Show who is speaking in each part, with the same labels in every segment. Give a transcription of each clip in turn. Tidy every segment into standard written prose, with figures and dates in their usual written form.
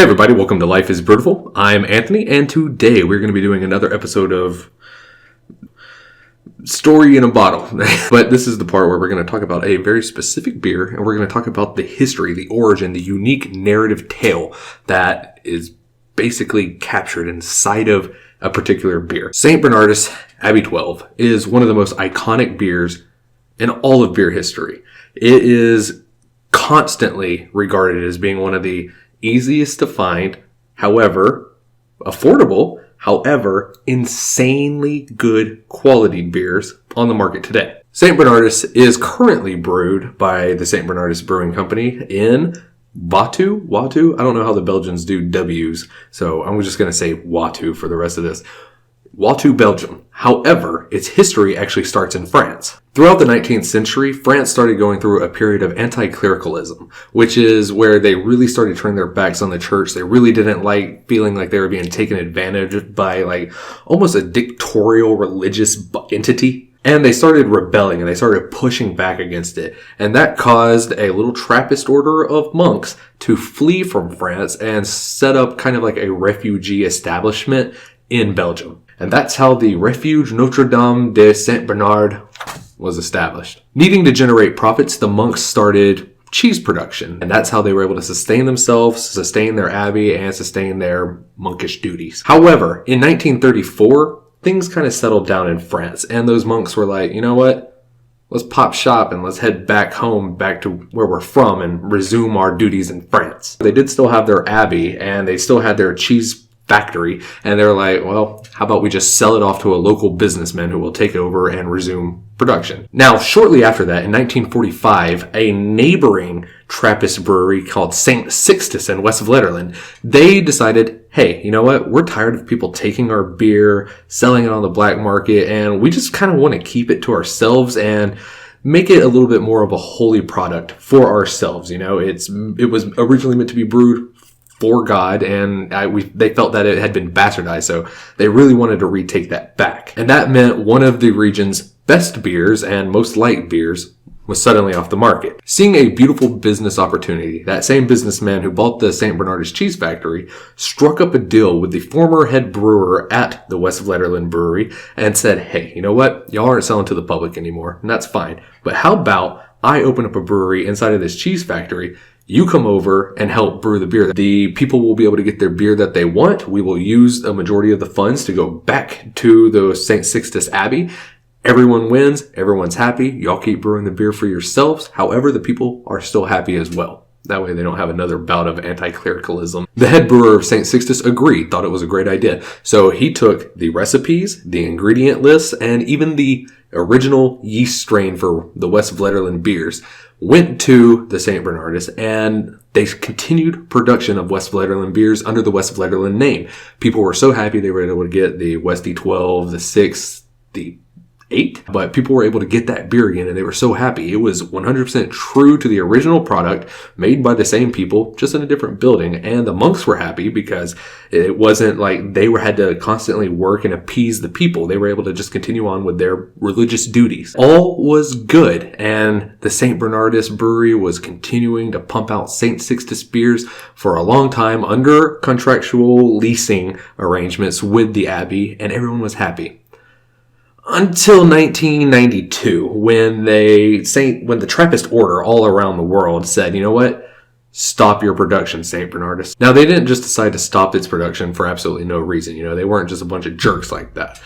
Speaker 1: Hey everybody, welcome to Life is Brewtiful. I'm Anthony, and today we're going to be doing another episode of Story in a Bottle. But this is the part where we're going to talk about a very specific beer, and we're going to talk about the history, the origin, the unique narrative tale that is basically captured inside of a particular beer. St. Bernardus ABT is one of the most iconic beers in all of beer history. It is constantly regarded as being one of the easiest to find, however, affordable, however, insanely good quality beers on the market today. St. Bernardus is currently brewed by the St. Bernardus Brewing Company in Watu? I don't know how the Belgians do W's, so I'm just going to say Watu for the rest of this. Watu, Belgium. However, its history actually starts in France. Throughout the 19th century, France started going through a period of anti-clericalism, which is where they really started turning their backs on the church. They really didn't like feeling like they were being taken advantage of by like almost a dictatorial religious entity. And they started rebelling and they started pushing back against it. And that caused a little Trappist order of monks to flee from France and set up kind of like a refugee establishment in Belgium. And that's how the Refuge Notre Dame de Saint Bernard was established. Needing to generate profits, the monks started cheese production. And that's how they were able to sustain themselves, sustain their abbey, and sustain their monkish duties. However, in 1934, things kind of settled down in France. And those monks were like, you know what? Let's pop shop and let's head back home, back to where we're from, and resume our duties in France. They did still have their abbey, and they still had their cheese factory, and they're like, well, how about we just sell it off to a local businessman who will take over and resume production. Now, shortly after that, in 1945, a neighboring Trappist brewery called St. Sixtus in West Vlaanderen, they decided, hey, you know what? We're tired of people taking our beer, selling it on the black market, and we just kind of want to keep it to ourselves and make it a little bit more of a holy product for ourselves. You know, it was originally meant to be brewed for God, and they felt that it had been bastardized, so they really wanted to retake that back. And that meant one of the region's best beers and most liked beers was suddenly off the market. Seeing a beautiful business opportunity, that same businessman who bought the St. Bernardus cheese factory struck up a deal with the former head brewer at the West Vlaanderen brewery and said, hey, you know what? Y'all aren't selling to the public anymore, and that's fine. But how about I open up a brewery inside of this cheese factory? You come over and help brew the beer. The people will be able to get their beer that they want. We will use a majority of the funds to go back to the St. Sixtus Abbey. Everyone wins. Everyone's happy. Y'all keep brewing the beer for yourselves. However, the people are still happy as well. That way they don't have another bout of anti-clericalism. The head brewer of St. Sixtus agreed, thought it was a great idea. So he took the recipes, the ingredient lists, and even the original yeast strain for the West Vlaanderen beers, went to the St. Bernardus, and they continued production of West Vlaanderen beers under the West Vlaanderen name. People were so happy they were able to get the Westie 12, the 6, the 8, but people were able to get that beer again, and they were so happy. It was 100% true to the original product, made by the same people, just in a different building, and the monks were happy because it wasn't like they had to constantly work and appease the people. They were able to just continue on with their religious duties. All was good, and the St. Bernardus brewery was continuing to pump out St. Sixtus beers for a long time under contractual leasing arrangements with the abbey, and everyone was happy. Until 1992, when the Trappist order all around the world said, you know what? Stop your production, St. Bernardus. Now, they didn't just decide to stop its production for absolutely no reason. You know, they weren't just a bunch of jerks like that.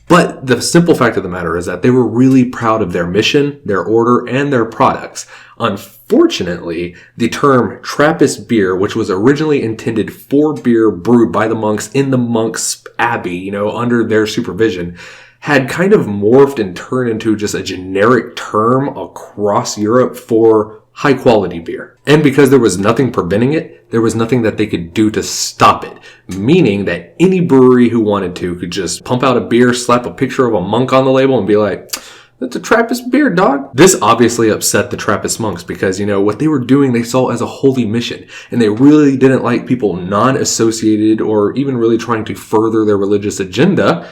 Speaker 1: But the simple fact of the matter is that they were really proud of their mission, their order, and their products. Unfortunately, the term Trappist beer, which was originally intended for beer brewed by the monks in the monks' abbey, you know, under their supervision, had kind of morphed and turned into just a generic term across Europe for high quality beer. And because there was nothing preventing it, there was nothing that they could do to stop it. Meaning that any brewery who wanted to could just pump out a beer, slap a picture of a monk on the label, and be like, that's a Trappist beer, dog. This obviously upset the Trappist monks because, you know, what they were doing they saw as a holy mission. And they really didn't like people non-associated or even really trying to further their religious agenda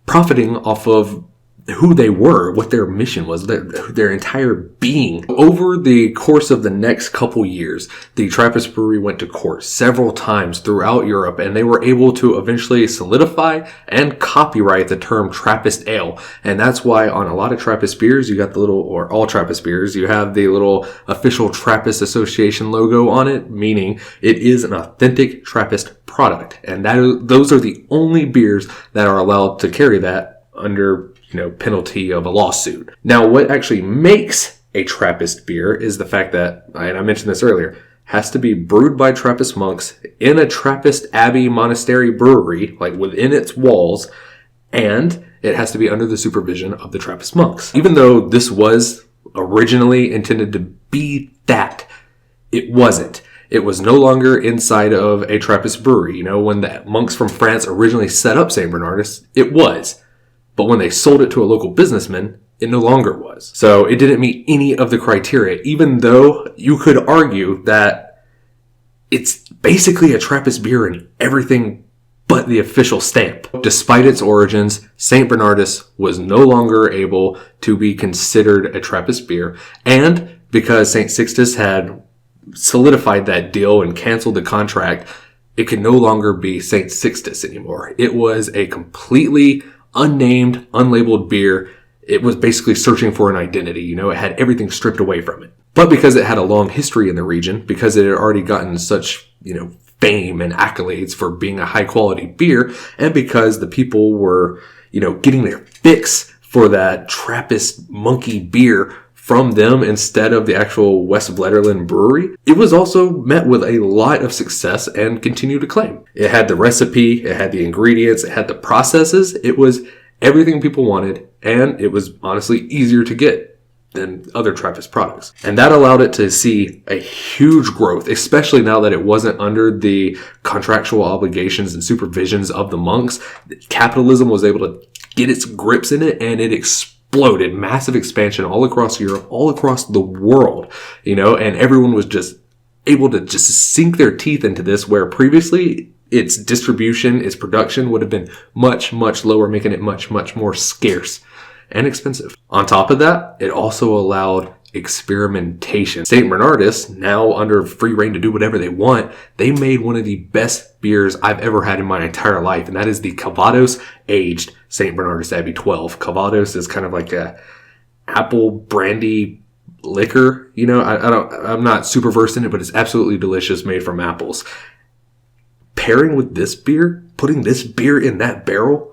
Speaker 1: profiting off of who they were, what their mission was, their entire being. Over the course of the next couple years, the Trappist Brewery went to court several times throughout Europe, and they were able to eventually solidify and copyright the term Trappist Ale. And that's why on a lot of Trappist beers, you got the little, or all Trappist beers, you have the little official Trappist Association logo on it, meaning it is an authentic Trappist product. And those are the only beers that are allowed to carry that under penalty of a lawsuit. Now, what actually makes a Trappist beer is the fact that, and I mentioned this earlier, has to be brewed by Trappist monks in a Trappist abbey monastery brewery, like within its walls, and it has to be under the supervision of the Trappist monks. Even though this was originally intended to be that, it wasn't. It was no longer inside of a Trappist brewery. When the monks from France originally set up St. Bernardus, it was. But when they sold it to a local businessman, it no longer was. So it didn't meet any of the criteria, even though you could argue that it's basically a Trappist beer in everything but the official stamp. Despite its origins, St. Bernardus was no longer able to be considered a Trappist beer. And because St. Sixtus had solidified that deal and canceled the contract, it could no longer be St. Sixtus anymore. It was a completely unnamed, unlabeled beer. It was basically searching for an identity. It had everything stripped away from it. But because it had a long history in the region, because it had already gotten such, fame and accolades for being a high quality beer, and because the people were, getting their fix for that Trappist monkey beer from them instead of the actual West Vletterland brewery, it was also met with a lot of success and continued acclaim. It had the recipe, it had the ingredients, it had the processes, it was everything people wanted, and it was honestly easier to get than other Trappist products. And that allowed it to see a huge growth, especially now that it wasn't under the contractual obligations and supervisions of the monks. Capitalism was able to get its grips in it, and it exploded. Massive expansion all across Europe, all across the world, and everyone was just able to just sink their teeth into this, where previously its distribution, its production would have been much, much lower, making it much, much more scarce and expensive. On top of that, it also allowed experimentation. St. Bernardus, now under free reign to do whatever they want, they made one of the best beers I've ever had in my entire life, and that is the Calvados aged St. Bernardus Abbey 12. Calvados is kind of like a apple brandy liquor. I'm not super versed in it, but it's absolutely delicious, made from apples. Pairing with this beer, putting this beer in that barrel,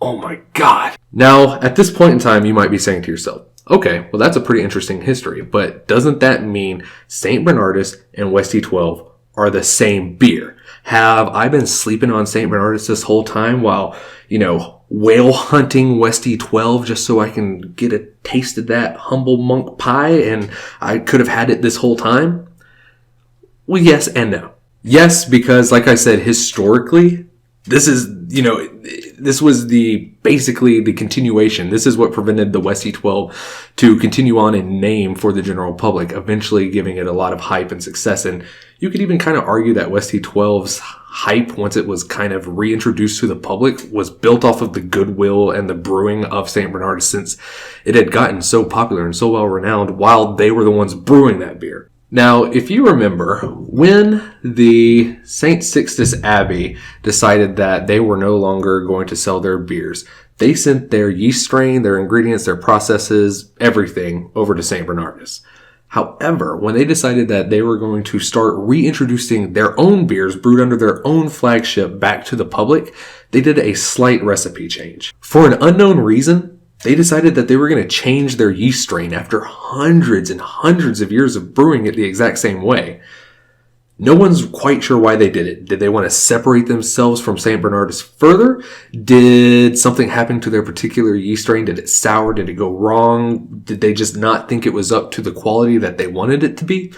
Speaker 1: oh my God. Now, at this point in time, you might be saying to yourself, okay, well, that's a pretty interesting history, but doesn't that mean St. Bernardus and Westy 12 are the same beer? Have I been sleeping on St. Bernardus this whole time while, whale hunting Westy 12 just so I can get a taste of that humble monk pie and I could have had it this whole time? Well, yes and no. Yes, because like I said, historically, this is, this was basically the continuation. This is what prevented the Westy 12 to continue on in name for the general public, eventually giving it a lot of hype and success. And you could even kind of argue that Westy 12's hype, once it was kind of reintroduced to the public, was built off of the goodwill and the brewing of St. Bernardus, since it had gotten so popular and so well renowned while they were the ones brewing that beer. Now, if you remember, when the St. Sixtus Abbey decided that they were no longer going to sell their beers, they sent their yeast strain, their ingredients, their processes, everything over to St. Bernardus. However, when they decided that they were going to start reintroducing their own beers brewed under their own flagship back to the public, they did a slight recipe change. For an unknown reason, they decided that they were going to change their yeast strain after hundreds and hundreds of years of brewing it the exact same way. No one's quite sure why they did it. Did they want to separate themselves from St. Bernardus further? Did something happen to their particular yeast strain? Did it sour? Did it go wrong? Did they just not think it was up to the quality that they wanted it to be?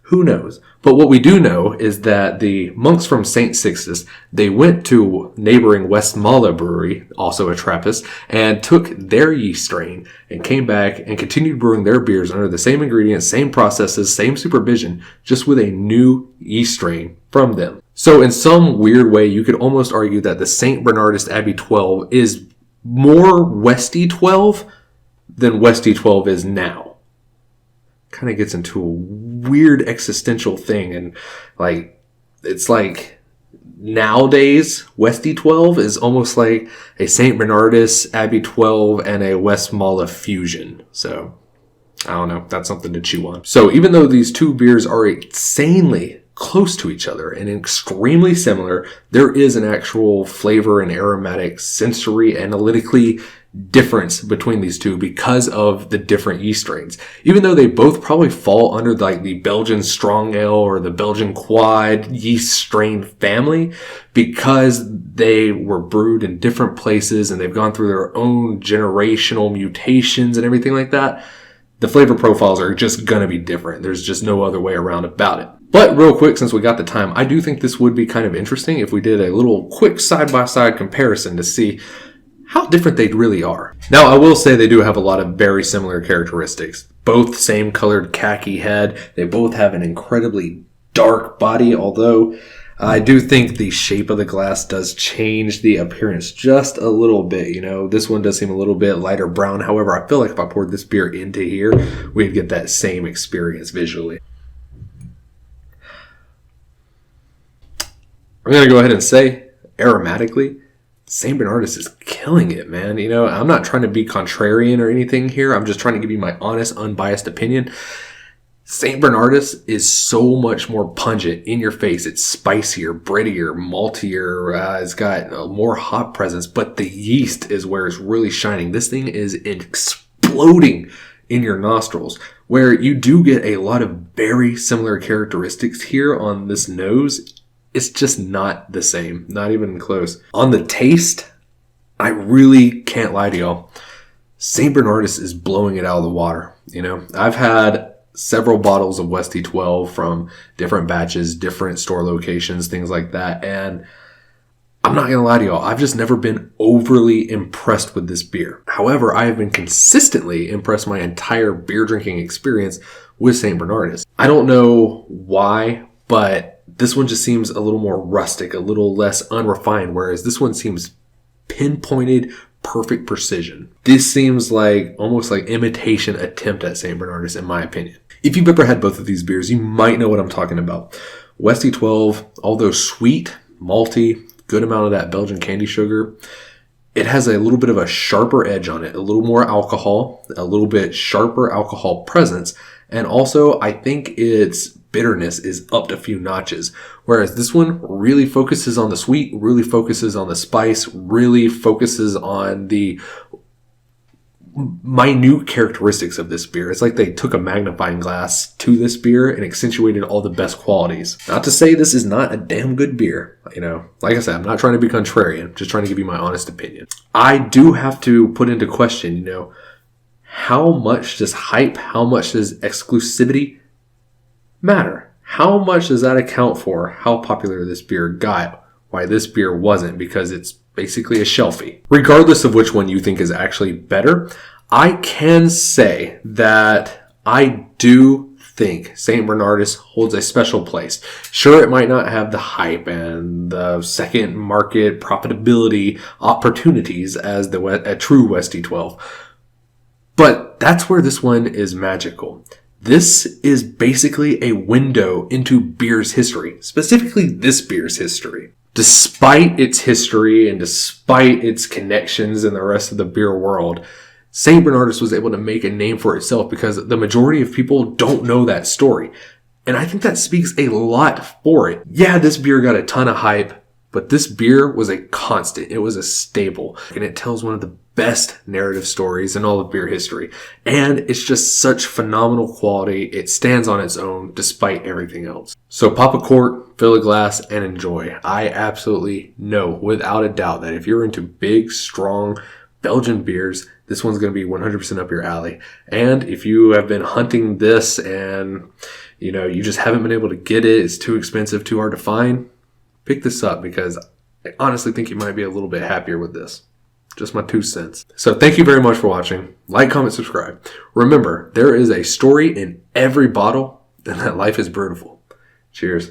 Speaker 1: Who knows? But what we do know is that the monks from St. Sixtus, they went to neighboring Westmalle Brewery, also a Trappist, and took their yeast strain and came back and continued brewing their beers under the same ingredients, same processes, same supervision, just with a new yeast strain from them. So in some weird way, you could almost argue that the St. Bernardus Abbey 12 is more Westy 12 than Westy 12 is now. Kind of gets into a weird existential thing, and like it's like nowadays Westy 12 is almost like a St. Bernardus ABT 12 and a Westmalle fusion. So I don't know, that's something to chew on. So even though these two beers are insanely close to each other and extremely similar, there is an actual flavor and aromatic, sensory, analytically difference between these two because of the different yeast strains. Even though they both probably fall under like the Belgian strong ale or the Belgian quad yeast strain family, because they were brewed in different places and they've gone through their own generational mutations and everything like that, the flavor profiles are just going to be different. There's just no other way around about it. But real quick, since we got the time, I do think this would be kind of interesting if we did a little quick side-by-side comparison to see how different they really are. Now, I will say they do have a lot of very similar characteristics. Both same colored khaki head. They both have an incredibly dark body, although I do think the shape of the glass does change the appearance just a little bit. You know, this one does seem a little bit lighter brown. However, I feel like if I poured this beer into here, we'd get that same experience visually. I'm going to go ahead and say, aromatically, St. Bernardus is killing it, man. You know, I'm not trying to be contrarian or anything here. I'm just trying to give you my honest, unbiased opinion. St. Bernardus is so much more pungent, in your face. It's spicier, breadier, maltier. It's got more hop presence, but the yeast is where it's really shining. This thing is exploding in your nostrils, where you do get a lot of very similar characteristics here on this nose. It's just not the same. Not even close. On the taste, I really can't lie to y'all. St. Bernardus is blowing it out of the water. You know, I've had several bottles of Westy 12 from different batches, different store locations, things like that. And I'm not going to lie to y'all. I've just never been overly impressed with this beer. However, I have been consistently impressed my entire beer drinking experience with St. Bernardus. I don't know why, but this one just seems a little more rustic, a little less unrefined, whereas this one seems pinpointed, perfect precision. This seems like almost like imitation attempt at St. Bernardus, in my opinion. If you've ever had both of these beers, you might know what I'm talking about. Westy 12, although sweet, malty, good amount of that Belgian candy sugar, it has a little bit of a sharper edge on it, a little more alcohol, a little bit sharper alcohol presence, and also I think its bitterness is upped a few notches. Whereas this one really focuses on the sweet, really focuses on the spice, really focuses on the minute characteristics of this beer. It's like they took a magnifying glass to this beer and accentuated all the best qualities. Not to say this is not a damn good beer. You know, like I said, I'm not trying to be contrarian, just trying to give you my honest opinion. I do have to put into question, you know, how much does hype, how much does exclusivity matter? How much does that account for how popular this beer got? Why this beer wasn't? Because it's basically a shelfie. Regardless of which one you think is actually better, I can say that I do think St. Bernardus holds a special place. Sure, it might not have the hype and the second market profitability opportunities as a true Westy 12. But that's where this one is magical. This is basically a window into beer's history, specifically this beer's history. Despite its history and despite its connections in the rest of the beer world, St. Bernardus was able to make a name for itself because the majority of people don't know that story. And I think that speaks a lot for it. Yeah, this beer got a ton of hype, but this beer was a constant. It was a staple. And it tells one of the best narrative stories in all of beer history. And it's just such phenomenal quality. It stands on its own despite everything else. So pop a cork, fill a glass, and enjoy. I absolutely know without a doubt that if you're into big, strong Belgian beers, this one's going to be 100% up your alley. And if you have been hunting this and, you know, you just haven't been able to get it, it's too expensive, too hard to find, pick this up because I honestly think you might be a little bit happier with this. Just my 2 cents. So thank you very much for watching. Like, comment, subscribe. Remember, there is a story in every bottle, and that life is beautiful. Cheers.